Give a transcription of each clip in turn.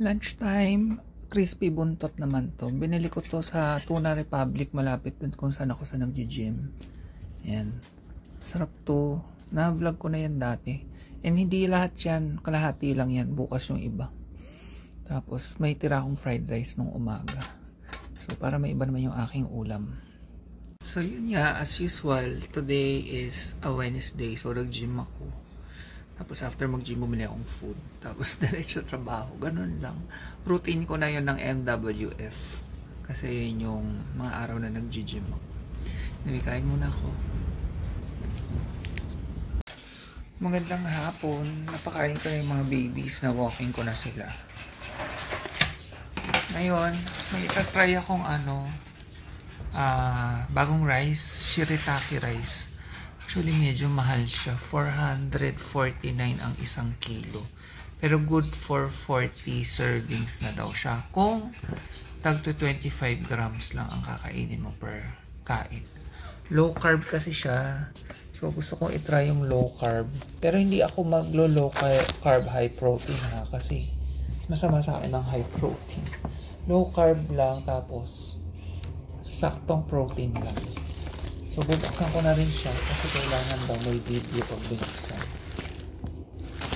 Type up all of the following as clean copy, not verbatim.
Lunchtime, crispy buntot naman to. Binili ko to sa Tuna Republic, malapit dun kung saan ako sa nag-gym. Yan. Sarap to. Na-vlog ko na yan dati. And hindi lahat yan, kalahati lang yan. Bukas yung iba. Tapos may tira akong fried rice nung umaga. So para may iba naman yung aking ulam. So yun nga, as usual, today is a Wednesday. So nag-gym ako. Tapos after mag-gym, bumili akong food. Tapos diretso trabaho. Ganun lang. Routine ko na yun ng MWF. Kasi yun yung mga araw na nag-gym ako. Anyway, kain muna ako. Magandang hapon. Napakain ko na yung mga babies na walking ko na sila. Ngayon, may itatry akong bagong rice. Shirataki rice. Actually, medyo mahal siya. 449 ang isang kilo. Pero good for 40 servings na daw siya. Kung tag to 25 grams lang ang kakainin mo per kain. Low carb kasi siya. So, gusto kong itry yung low carb. Pero hindi ako maglo-low carb high protein ha. Kasi masama sa akin ng high protein. Low carb lang tapos saktong protein lang. So, bubuksan ko na rin siya kasi kailangan daw may video pag binuksan.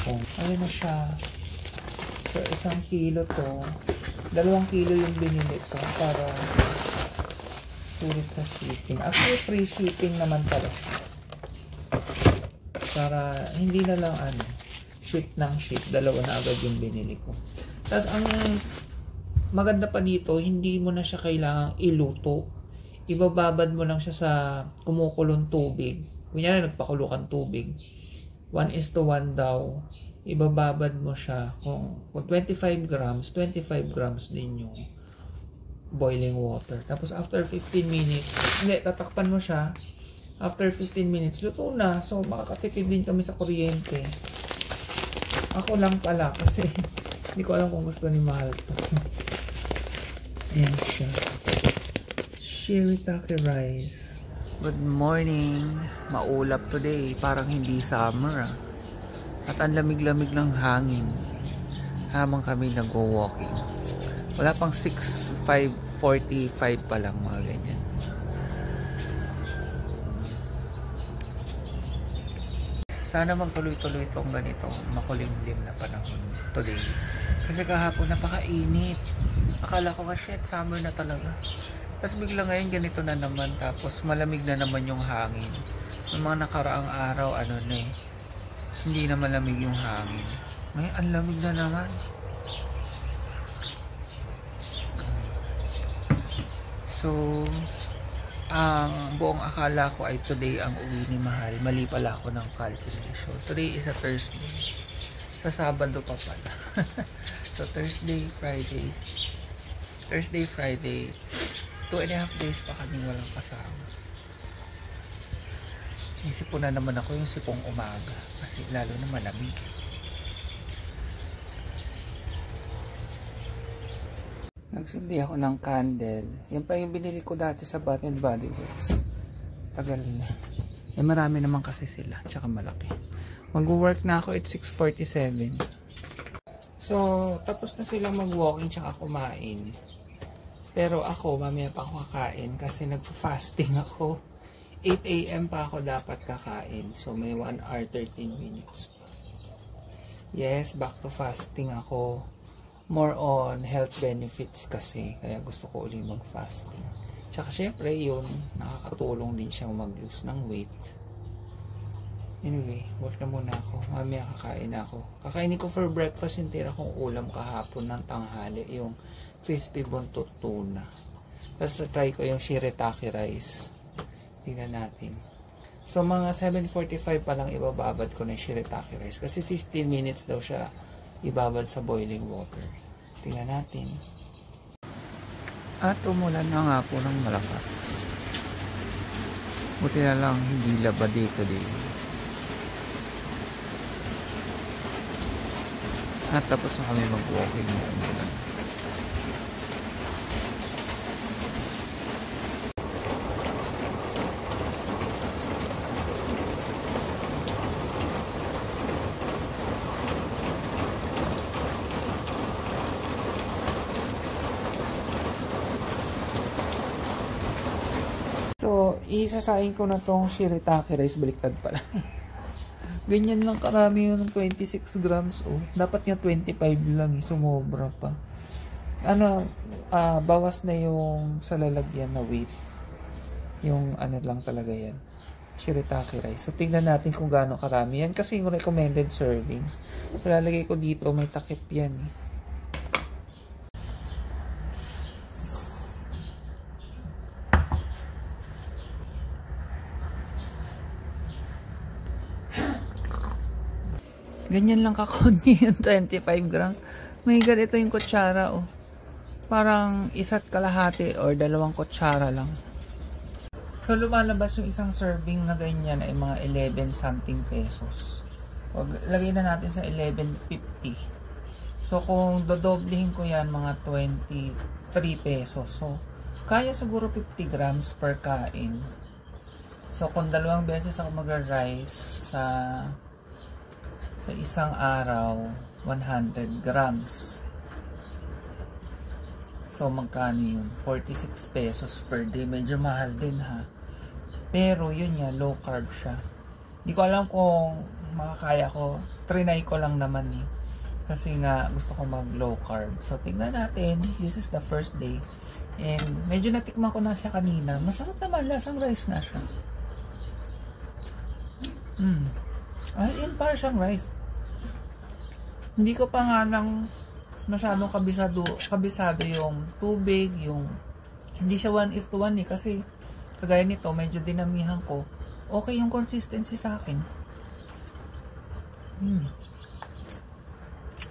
So, ayun na siya. So, 1 kilo to. 2 kilo yung binili ko para sulit sa shipping. Actually, free shipping naman pala. Para hindi na lang ship ng ship. 2 na agad yung binili ko. Tapos, ang maganda pa dito, hindi mo na siya kailangang iluto. Ibababad mo lang siya sa kumukulong tubig. Kunyari nagpakulo kang tubig. 1:1 daw. Ibababad mo siya. Kung 25 grams, 25 grams din yung boiling water. Tapos after 15 minutes, tatakpan mo siya. After 15 minutes, luto na. So makakatipid din kami sa kuryente. Ako lang pala kasi hindi ko alam kung gusto ni Mahal to. Ayan siya. Shirataki rice. Good morning. Maulap today. Parang hindi summer At ang lamig-lamig ng hangin. Habang kami nag-walking. Wala pang 5:45 pa lang mga ganyan. Sana magtuloy-tuloy itong ganito makulimlim na panahon today. Kasi kahapon napakainit. Akala ko shit, summer na talaga. Tapos bigla ngayon ganito na naman. Tapos malamig na naman yung hangin. Yung mga nakaraang araw, hindi na malamig yung hangin. Ngayon, ang lamig na naman. So, ang buong akala ko ay today ang uwi ni Mahal. Mali pala ako ng calculation. Today is a Thursday. Sa Sabado pa pala. So, Thursday, Friday. 2.5 days pa kami walang kasama. Isip ko na naman ako yung sipong umaga. Kasi lalo na malamig. Nagsundi ako ng candle. Yan pa yung binili ko dati sa Bath and Body Works. Tagal na. Marami naman kasi sila. Tsaka malaki. Mag-work na ako at 6:47. So, tapos na silang mag-walking tsaka kumain. Pero ako, mamaya pa ako kakain kasi nag-fasting ako. 8 AM pa ako dapat kakain. So, may 1 hour 13 minutes pa. Yes, back to fasting ako. More on health benefits kasi. Kaya gusto ko ulit mag-fasting. Tsaka syempre yun, nakakatulong din siyang mag-lose ng weight. Anyway, work na muna ako. Mamaya kakain ako. Kakainin ko for breakfast yung tira kong ulam kahapon ng tanghali. Yung crispy buntot tuna. Tapos try ko yung shirataki rice. Tingnan natin. So mga 7:45 pa lang ibababad ko na yung shirataki rice. Kasi 15 minutes daw siya ibabad sa boiling water. Tingnan natin. At umulan na nga po ng malakas. Buti na lang hindi laba dito din. At tapos na kami mag-walking ng umulan. So, isasain ko na tong shirataki rice. Baliktad pala. Ganyan lang karami yun ng 26 grams. Oh. Dapat nga 25 lang. Sumobra pa. Bawas na yung sa lalagyan na weight. Yung lang talaga yan. Shirataki rice. So, tingnan natin kung gaano karami yan. Kasi yung recommended servings. Lalagay ko dito. May takip yan. Ganyan lang kakunti yung 25 grams. May ganito yung kutsara, oh. Parang isa't kalahati or 2 kutsara lang. So, lumalabas yung isang serving na ganyan ay mga 11 something pesos. So, lagay na natin sa 11.50. So, kung dodoblehin ko yan, mga 23 pesos. So, kaya siguro 50 grams per kain. So, kung 2 beses ako mag-rice sa isang araw, 100 grams. So, magkano yun? 46 pesos per day. Medyo mahal din, ha? Pero, yun yan, low carb siya. Hindi ko alam kung makakaya ko. Trinay ko lang naman, eh. Kasi nga, gusto ko mag low carb. So, tingnan natin. This is the first day. And, medyo natikman ko na siya kanina. Masarap naman. Lasang rice na siya. Ay, yun para siyang rice. Hindi ko pa nga lang masyadong kabisado yung tubig, yung hindi siya 1:1 eh, kasi kagaya nito, medyo dinamihan ko. Okay yung consistency sa akin.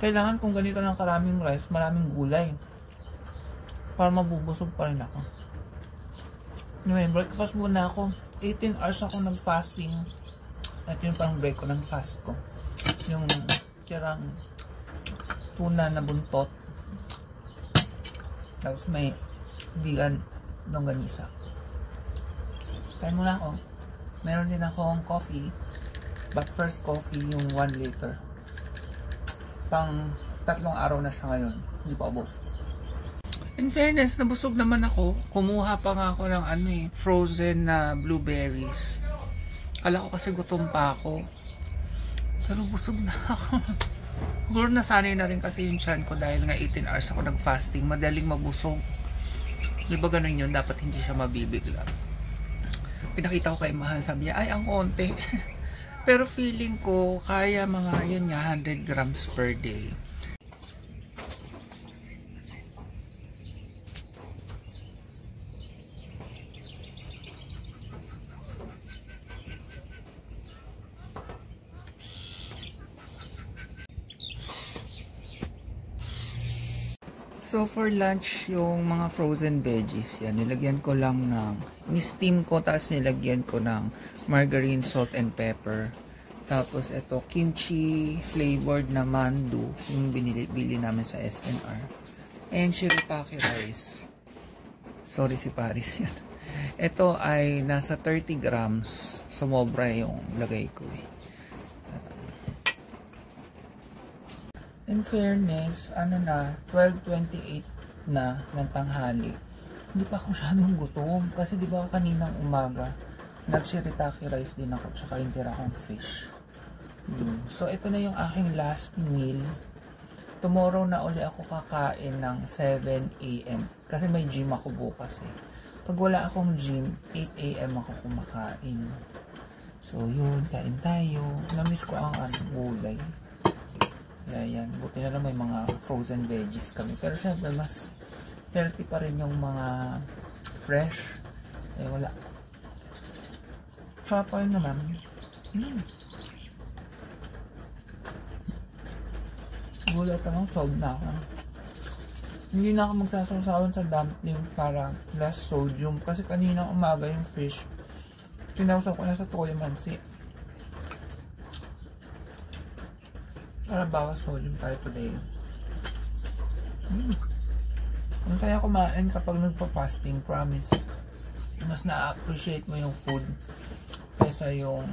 Kailangan kung ganito lang karaming rice, maraming gulay. Para mabubusog pa rin ako. Anyway, breakfast muna ako. 18 hours ako nag-fasting. At yung pang break ko ng fast ko. Yung tirang tuna na buntot. Tapos may vegan longganisa. Kain muna ako. Meron din akong coffee. But first coffee yung 1 liter. Pang 3 araw na siya ngayon. Hindi pa ubos. In fairness, nabusog naman ako. Kumuha pa nga ako ng frozen na blueberries. Kala ko kasi gutom pa ako. Pero busog na ako. Siguro nasanay na rin kasi yung tiyan ko dahil nga 18 hours ako nag-fasting. Madaling mabusog. Di ba ganun yun? Dapat hindi siya mabibigla. Pinakita ko kay Mahal. Sabi niya, ay ang konti. Pero feeling ko, kaya mga yun nga, 100 grams per day. So for lunch, yung mga frozen veggies, yan, nilagyan ko lang ng, ni-steam ko, tapos nilagyan ko ng margarine, salt, and pepper. Tapos ito, kimchi flavored na mandu, yung bili namin sa SNR. And shirataki rice. Sorry si Paris yan. Ito ay nasa 30 grams. Sumobra yung lagay ko eh. In fairness, 12:28 na ng tanghali. Hindi pa ako masyadong gutom. Kasi di ba kaninang umaga, nag-shirataki rice din ako, tsaka yung tira kong fish. So, ito na yung aking last meal. Tomorrow na uli ako kakain ng 7 AM. Kasi may gym ako bukas eh. Pag wala akong gym, 8 AM ako kumakain. So, yun, kain tayo. Namiss ko ang gulay. Yan. Buti na lang may mga frozen veggies kami. Pero syempre, mas healthy pa rin yung mga fresh. Eh, wala. Sarap pa rin naman. Gulay pa lang, solve na ako. Hindi na ako magsasawsawan sa dumpling para less sodium. Kasi kanina umaga yung fish, sinawsaw ko na sa toyo mansi. Para bawas sodium tayo today. Ang saya kumain kapag nagpa-fasting, promise. Mas na-appreciate mo yung food kaysa yung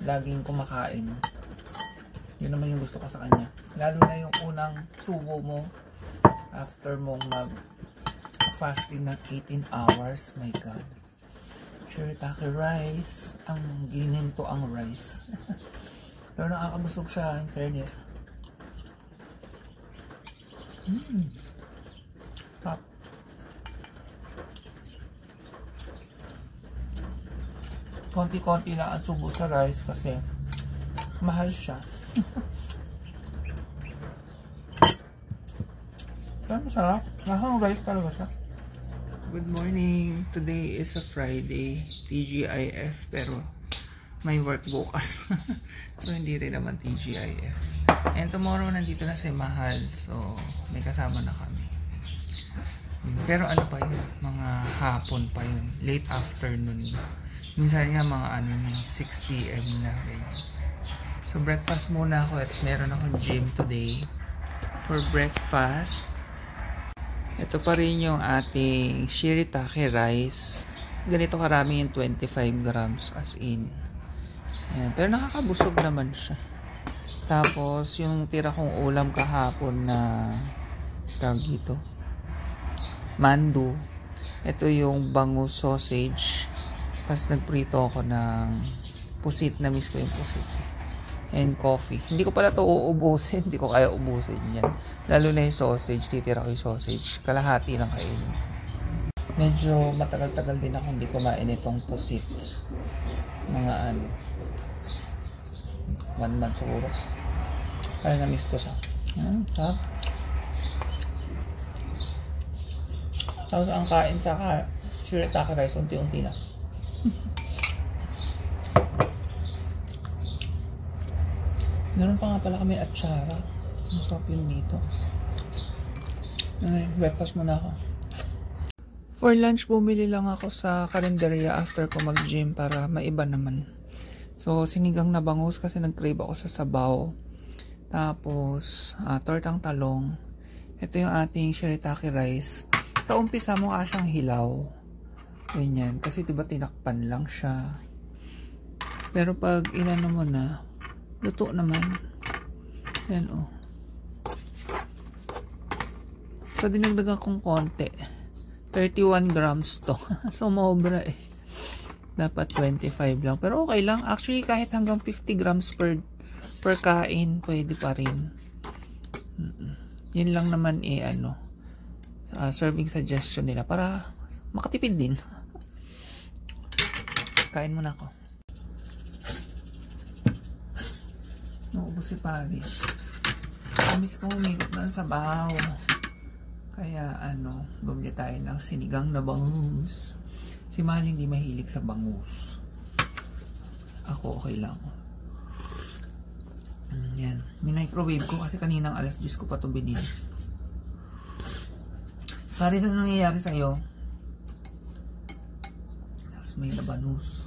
laging kumakain. Yun naman yung gusto ko sa kanya. Lalo na yung unang subo mo after mong mag-fasting ng 18 hours. My God. shirataki rice. Ang gininto ang rice. Pero nakakabusog siya, in fairness. Top. Konti-konti lang ang subo sa rice kasi mahal siya. Pero masarap. Lahang rice talaga siya. Good morning. Today is a Friday. TGIF. Pero may work bukas. So hindi rin naman TGIF. And tomorrow nandito na si Mahal. So may kasama na kami. Pero ano pa yun? Mga hapon pa yun. Late afternoon. Minsan nga mga 6 PM na rin. So breakfast muna ako at meron akong gym today. For breakfast, ito pa rin yung ating shirataki rice. Ganito karami yung 25 grams as in. Ayan. Pero nakakabusog naman siya. Tapos yung tira kong ulam kahapon na tawag dito, mandu. Ito yung bangus sausage. Tapos nagprito ako ng pusit. Na-miss ko yung pusit. And coffee. Hindi ko pala ito uubusin. Hindi ko kaya ubusin yan. Lalo na yung sausage. Titira ko yung sausage. Kalahati lang kainin. Medyo matagal-tagal din ako hindi kumain itong pusit. Mga 1 month siguro. Kaya na-miss ko siya. Ha? Tapos ang kain sa shirataki rice, unti-unti lang. Meron pa nga pala kami atsara. Masarap yun dito. Okay, breakfast muna ako. For lunch, bumili lang ako sa karinderya after ko mag-gym para maiba naman. So, sinigang na bangus kasi nag-crave ako sa sabaw. Tapos, tortang talong. Ito yung ating shirataki rice. Sa umpisa mo siyang hilaw. Ganyan. Kasi diba tinakpan lang siya. Pero pag inano mo na, luto naman. Yan So dinagdagan kong konti. 31 grams to. So mobra eh. Dapat 25 lang. Pero okay lang. Actually kahit hanggang 50 grams per kain, pwede pa rin. Yan lang naman serving suggestion nila para makatipid din. Kain muna ako. Naubos si Paris. Miss ko umikot na sa bahaw. Kaya bumili tayo ng sinigang na bangus. Si Mahal hindi mahilig sa bangus. Ako okay lang. Yan. Minicrowave ko kasi kaninang alas 10 ko pa ito binili. Paris, ano nangyayari sa'yo? Tapos may labanus.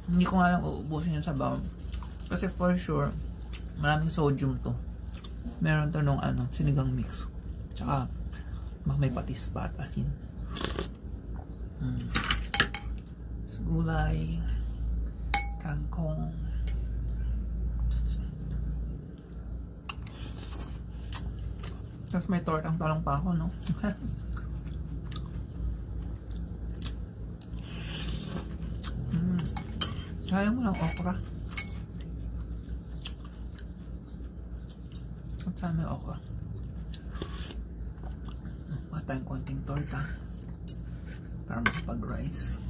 Hindi ko nga lang uubusin yung sabaw. Kasi for sure, maraming sodium to. Meron to nung sinigang mix. Tsaka, may patis pa at asin. Gulay. Kangkong. Tapos may tortang talong pa ako, no? Sayang mo lang okra. At saan may okra? Patayang konting torta para makapag-rice.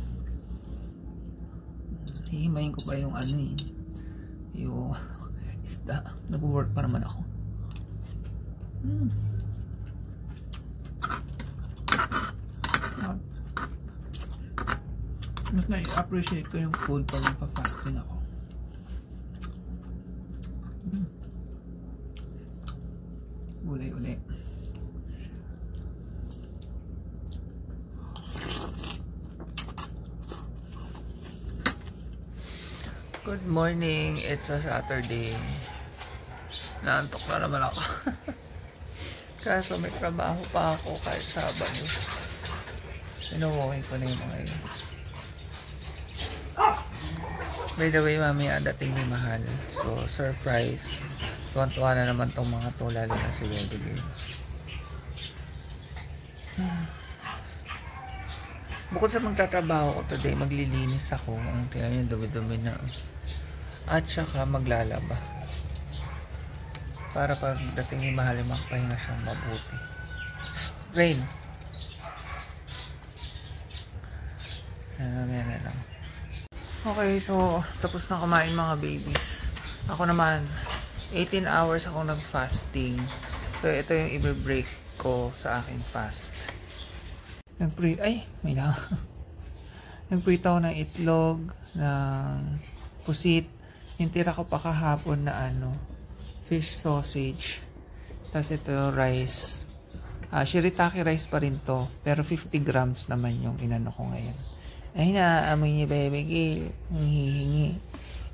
Hihimayin ko pa yung yung isda. Nag-work pa naman ako. Mas na-appreciate ko yung food pag nagpa-fasting ako. Gulay-uli. Good morning. It's a Saturday. Naantok na naman ako. Kaso may trabaho pa ako kahit Sabado. Pinuwalking ko na yung mga yun. By the way, mamaya dating ni Mahal. So, surprise. Tuwan-tuwa na naman tong mga to, lalo na si Weddy Girl. Bukod sa magtatrabaho ko today, maglilinis ako. Ang tingnan yung dumi-dumi na. At saka maglalaba. Para pagdating ni Mahal, makapahinga siyang mabuti. Rain. Mamaya na lang. Okay, so tapos na kumain mga babies. Ako naman, 18 hours akong nag-fasting. So ito yung i-break ko sa aking fast. May na. Nag-prito ako ng itlog, ng pusit. Yung tira ko pa kahapon na fish sausage. Tapos ito rice. Shirataki rice pa rin to. Pero 50 grams naman yung inano ko ngayon. Ay naamoy niya baby girl. Hihingi.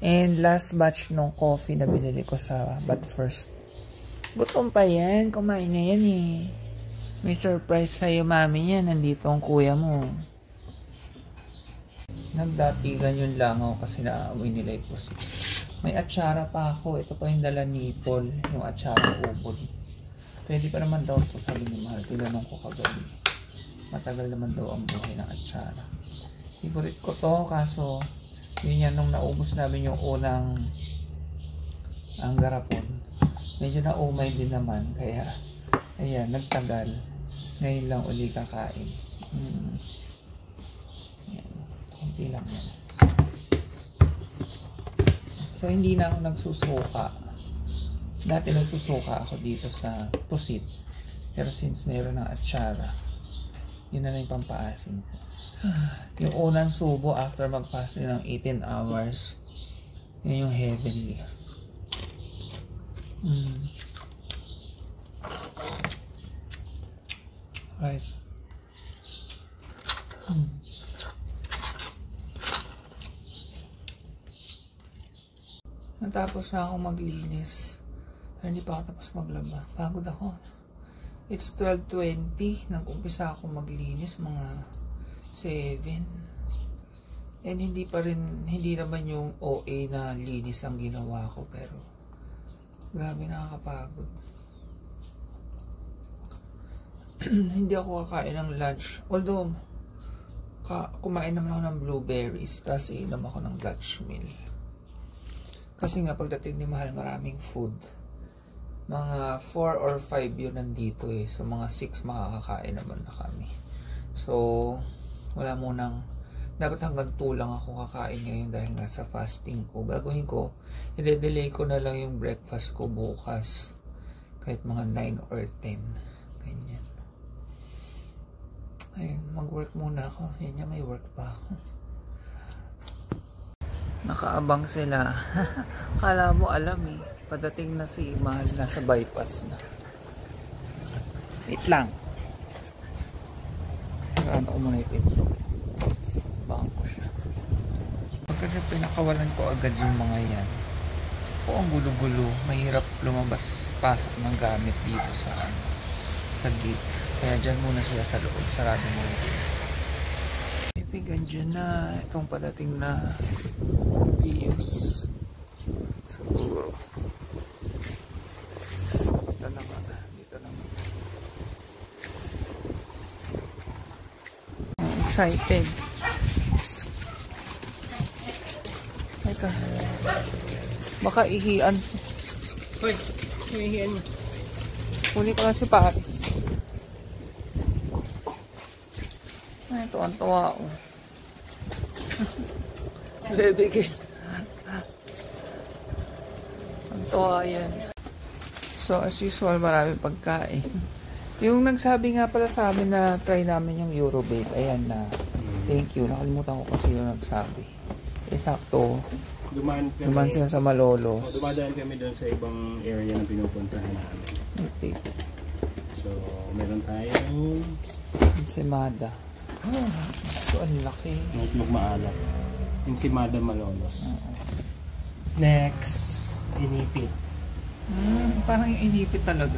And last batch nung coffee na binili ko sa But First. Gutom pa yan. Kumain na yan eh. May surprise sa'yo mami yan. Nandito ang kuya mo. Nagdatigan yung langaw kasi naaamoy nila yung pusit. May atsara pa ako. Ito pa yung dala ni Paul. Yung atsara ubod. Pwede pa naman daw ito, sabi ni Mahal. Tinanong ko kagabi. Matagal naman daw ang buhay ng atsara. Favorite ko to, kaso yun yan nung naubos namin yung unang ang garapon. Medyo naumay din naman. Kaya, ayan, nagtagal. Ngayon lang uli kakain. Ayan, konti lang yan. So, hindi na ako nagsusuka. Dati nagsusuka ako dito sa pusit. Pero since mayroon ng atsara, yun na yung pampaasin ko. Yung unang subo after mag-fasting ng 18 hours, yun yung heavenly. Right. Natapos na ako maglinis. Hindi pa ako tapos maglaba. Pagod ako. It's 12:20. Nag-umpisa ako maglinis mga 7. And hindi naman yung OA na linis ang ginawa ko, pero grabe, nakakapagod. Hindi ako kakain ng lunch. Although, kumain naman ako ng blueberries, tapos inom ako ng Dutch meal. Kasi nga, pagdating ni Mahal, maraming food. Mga 4 or 5 yun nandito eh. So, mga 6 makakakain naman na kami. So, wala munang, dapat hanggang 2 lang ako kakain ngayon dahil nga sa fasting ko. Gagawin ko, i-delay ko na lang yung breakfast ko bukas. Kahit mga 9 or 10. Ganyan. Ayun, mag-work muna ako. Yan may work pa ako. Nakaabang sila. Kala mo alam eh. Padating na si Mahal, nasa bypass na. Wait lang. Saan ako muna ipinto. Baka ko siya. Pag kasi pinakawalan ko agad yung mga yan. O ang gulo-gulo. Mahirap lumabas, pasok ng gamit dito sa gate. Kaya dyan muna sila sa loob. Sarado muna dito. Ibigan dyan na. Itong padating na Pius. Siguro. Dito naman. I'm excited. Teka. Baka ihian. Hoy, ihian mo. Huli ko lang si Paris. Ay, tuwan-tuwa ako. Bebigil. Ang tuwa yan. So, as usual, marami pagkain. Yung nagsabi nga pala sa amin na try namin yung Eurobake. Ayan na. Thank you. Nakalimutan ko kasi yung nagsabi. Sakto. Dumaan sila sa Malolos. Dumadaan kami doon sa ibang area na pinupuntahan namin. Okay. So, meron tayong Ensimada. So, ang laki. Itlog maalat. Ensimada Malolos. Next, inipit. Parang yung inipit talaga.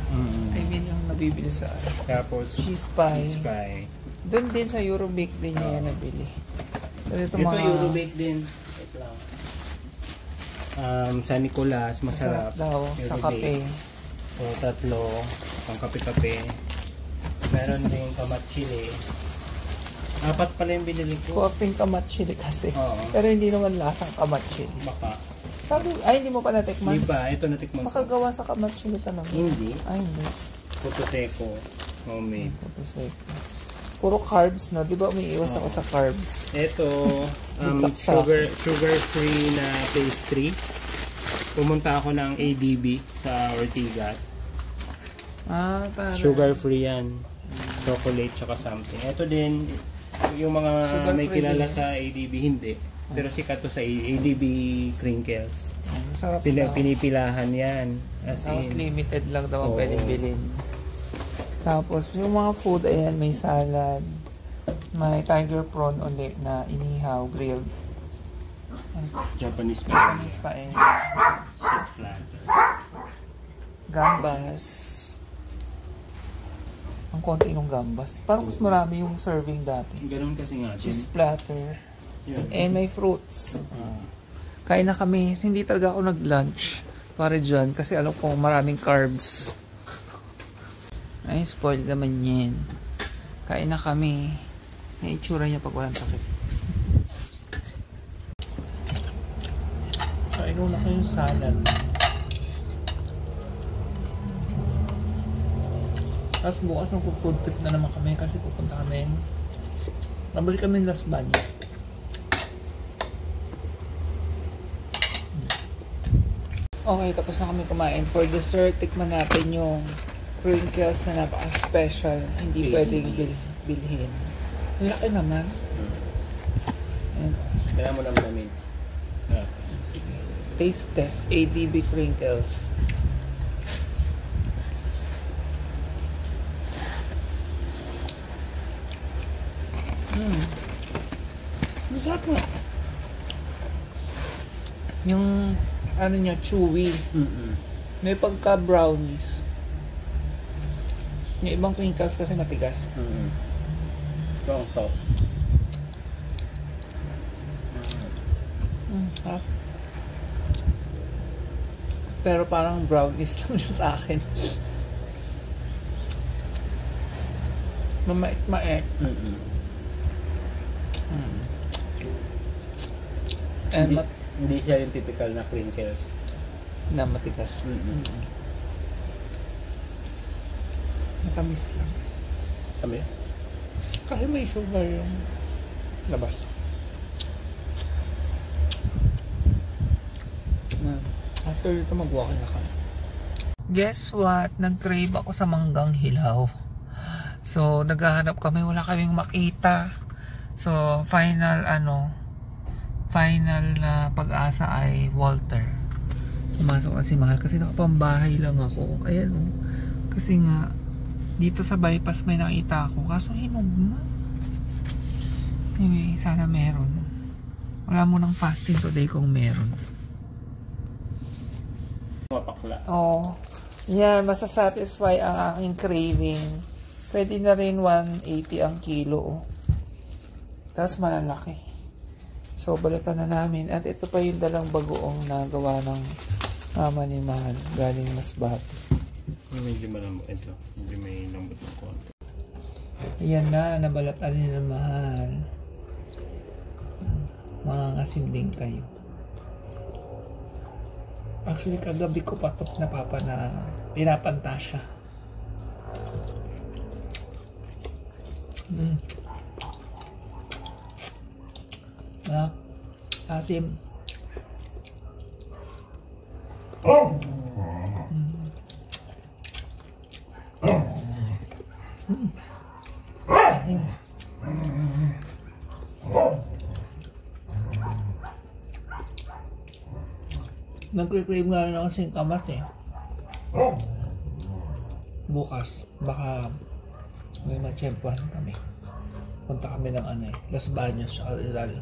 I mean, yung nabibili sa Tapos, cheese pie. Doon din sa Eurobake din niya nabili. Ito Eurobake din. Ito lang. San Nicolas, masarap daw, sa kape. So, 3, pang kape-kape. Meron din kamatsili. 4 pala yung binili ko. Kuwaping kamatsili kasi. Oo. Pero hindi naman lasang kamatsili. Baka. Sabi, ay hindi mo pa natikman? Diba? Ito natikman ko. Makagawa sa kamatsili talaga. Hindi. Ay hindi. Puto seco. Homemade. Puro carbs, no? Di ba umiiwas ako sa carbs? Ito, sugar free na pastry. Pumunta ako ng ADB sa Ortigas. Tara. Sugar free yan. Chocolate tsaka something. Ito din, yung mga Sugar may free kilala din. sa ADB, hindi. Pero sikat to sa ADB Crinkles. Sarap daw. Pinipilahan yan. As Tapos in, limited lang daw ang oo. pwedeng bilhin. Tapos yung mga food, ayan, may salad. May tiger prawn ulit na inihaw, grilled. Japanese pa. Japanese pa eh. Cheese platter. Gambas. Ang konti ng gambas. Parang mas marami yung serving dati. Ganun kasi nga. Cheese platter. Yun. And may fruits. Kain na kami. Hindi talaga ako nag-lunch para dyan kasi alam ko maraming carbs. Ay, spoiled naman yan. Kain na kami. Yung itsura niya pag walang takip. Kain na ko yung salad. Tapos bukas mag-food trip na naman kami kasi pupunta kami. Nabalik kami Las Bañas. Okay, tapos na kami kumain. For dessert, tikman natin yung crinkles na napaka-special. Hindi pwedeng bilhin. Ang laki naman. And, Kailangan mo namin. taste test. ADB crinkles. Masarap nga. Yung ano niya, chewy. May pagka-brownies. Yung ibang crinkles kasi matigas. Ito ang soft. Sarap. Pero parang brownies lang siya sa akin. Mamait-mait. And Hindi siya yung typical na crinkles. na matigas. Matamis lang. Kami? Kasi may sugar yung labas. After ito mag-walk na kami. Guess what? Nag-crave ako sa manggang hilaw. So, naghahanap kami. Wala kaming makita. So, final na pag-asa ay Walter. Pumasok na si Mahal kasi nakapambahay lang ako. Ayan o. Kasi nga, dito sa bypass may nakita ako. Kaso hinog na. Anyway, sana meron. Wala mo ng fasting today kung meron. Mapakla. Oo. Yan, masasatisfy ang aking craving. Pwede na rin 180 ang kilo. Oh. Tapos malalaki. So, balikan na namin. At ito pa yung dalang bagoong nagawa ng mama ni Mahal. Galing Masbate. Medyo malambot ito. Medyo may lambot ng konti. Ayan na, nabalatan niya ng Mahal. Mga ngasinding kayo. Actually, kagabi ko pa ito pinapanta siya. Asim. Nagre-crave nga na kasing kamas eh. Bukas, baka may matsyempuhan kami. Punta kami ng Las Bañas sa Rizal.